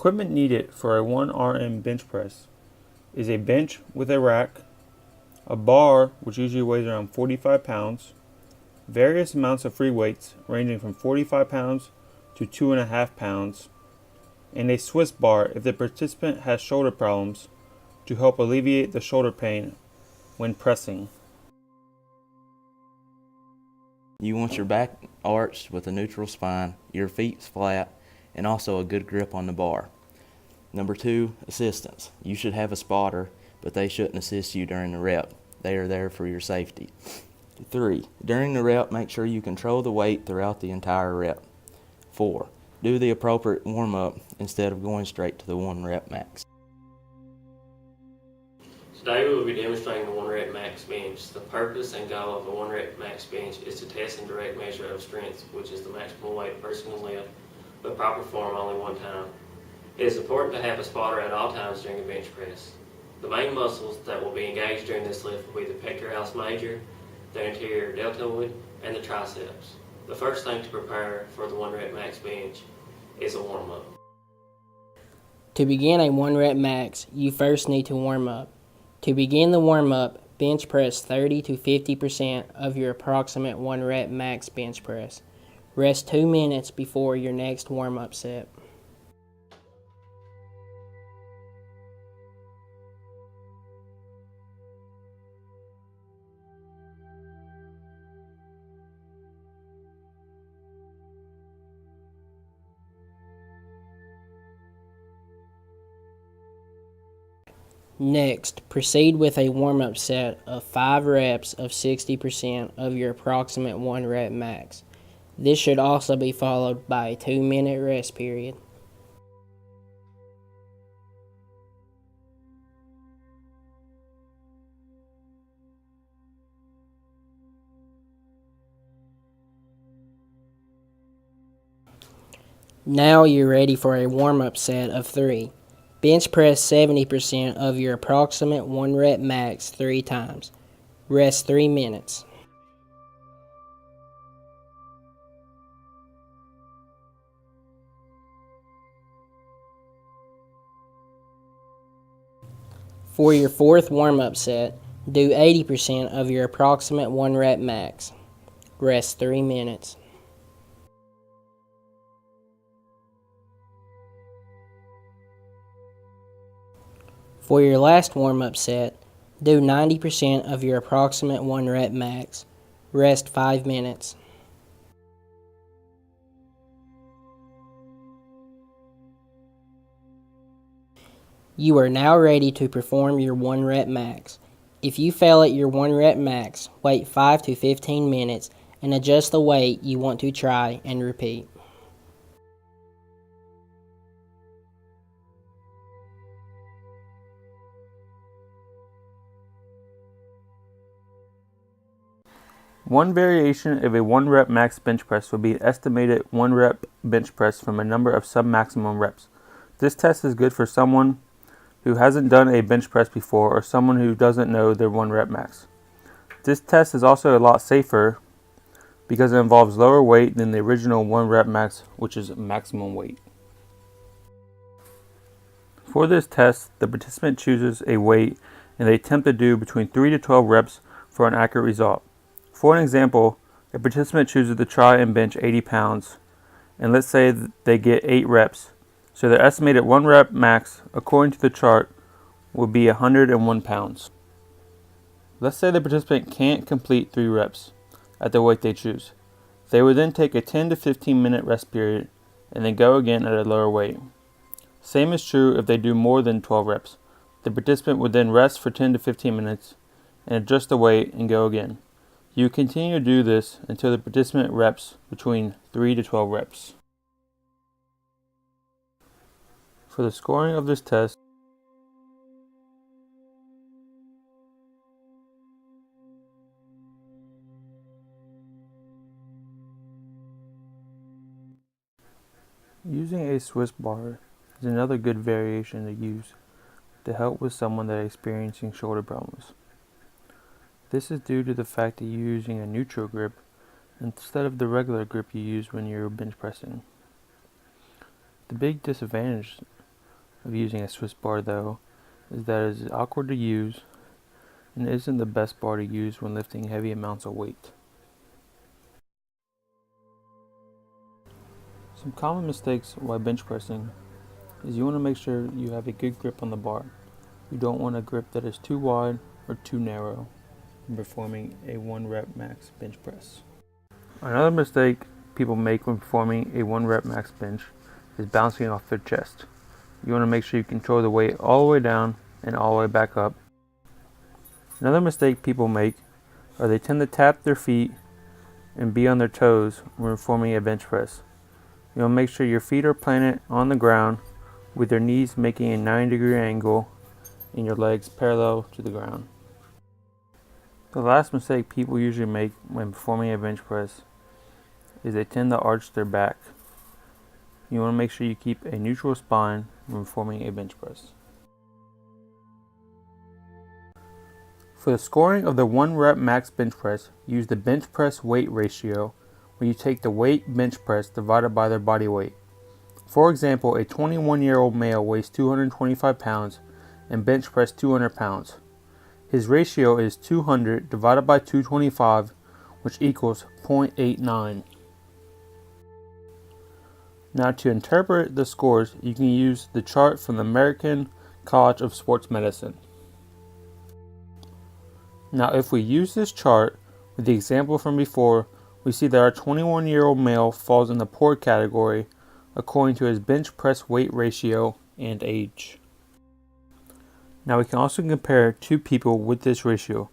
equipment needed for a 1 RM bench press is a bench with a rack, a bar which usually weighs around 45 pounds, various amounts of free weights ranging from 45 pounds to 2.5 pounds, and a Swiss bar if the participant has shoulder problems to help alleviate the shoulder pain when pressing. You want your back arched with a neutral spine, your feet flat, and also a good grip on the bar. Number 2, assistance. You should have a spotter, but they shouldn't assist you during the rep. They are there for your safety. 3, during the rep, make sure you control the weight throughout the entire rep. 4, do the appropriate warm-up instead of going straight to the 1 rep max. Today we will be demonstrating the 1 rep max bench. The purpose and goal of the 1 rep max bench is to test and direct measure of strength, which is the maximum weight a person can lift, but proper form only one time. It is important to have a spotter at all times during a bench press. The main muscles that will be engaged during this lift will be the pectoralis major, the anterior deltoid, and the triceps. The first thing to prepare for the 1 rep max bench is a warm-up. To begin a 1 rep max, you first need to warm up. To begin the warm-up, bench press 30 to 50% of your approximate 1 rep max bench press. Rest 2 minutes before your next warm-up set. Next, proceed with a warm-up set of 5 reps of 60% of your approximate 1 rep max. This should also be followed by a 2-minute rest period. Now you're ready for a warm-up set of 3. Bench press 70% of your approximate 1 rep max 3 times. Rest 3 minutes. For your 4th warm-up set, do 80% of your approximate 1 rep max. Rest 3 minutes. For your last warm-up set, do 90% of your approximate 1 rep max. Rest 5 minutes. You are now ready to perform your 1 rep max. If you fail at your 1 rep max, wait 5 to 15 minutes and adjust the weight you want to try and repeat. One variation of a 1 rep max bench press would be an estimated 1 rep bench press from a number of sub-maximum reps. This test is good for someone who hasn't done a bench press before or someone who doesn't know their 1 rep max. This test is also a lot safer because it involves lower weight than the original 1 rep max, which is maximum weight. For this test, the participant chooses a weight and they attempt to do between 3 to 12 reps for an accurate result. For an example, a participant chooses to try and bench 80 pounds, and let's say they get 8 reps. So their estimated 1 rep max, according to the chart, would be 101 pounds. Let's say the participant can't complete 3 reps at the weight they choose. They would then take a 10 to 15 minute rest period and then go again at a lower weight. Same is true if they do more than 12 reps. The participant would then rest for 10 to 15 minutes and adjust the weight and go again. You continue to do this until the participant reps between 3 to 12 reps. For the scoring of this test, using a Swiss bar is another good variation to use to help with someone that is experiencing shoulder problems. This is due to the fact that you're using a neutral grip instead of the regular grip you use when you're bench pressing. The big disadvantage of using a Swiss bar, though, is that it is awkward to use and isn't the best bar to use when lifting heavy amounts of weight. Some common mistakes while bench pressing is you want to make sure you have a good grip on the bar. You don't want a grip that is too wide or too narrow when performing a 1 rep max bench press. Another mistake people make when performing a 1 rep max bench is bouncing off their chest. You want to make sure you control the weight all the way down and all the way back up. Another mistake people make are they tend to tap their feet and be on their toes when performing a bench press. You want to make sure your feet are planted on the ground with your knees making a 90-degree angle and your legs parallel to the ground. The last mistake people usually make when performing a bench press is they tend to arch their back. You want to make sure you keep a neutral spine when performing a bench press. For the scoring of the 1 rep max bench press, use the bench press weight ratio where you take the weight bench press divided by their body weight. For example, a 21-year-old male weighs 225 pounds and bench press 200 pounds. His ratio is 200 divided by 225, which equals 0.89. Now, to interpret the scores, you can use the chart from the American College of Sports Medicine. Now, if we use this chart with the example from before, we see that our 21-year-old male falls in the poor category according to his bench press weight ratio and age. Now, we can also compare two people with this ratio.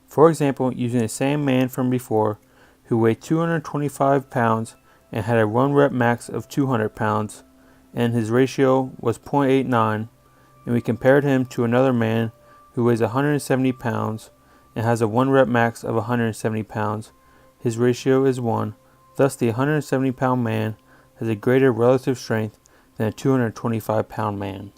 For example, using the same man from before who weighed 225 pounds and had a 1 rep max of 200 pounds, and his ratio was 0.89, and we compared him to another man who weighs 170 pounds and has a 1 rep max of 170 pounds. His ratio is 1, thus the 170 pound man has a greater relative strength than a 225 pound man.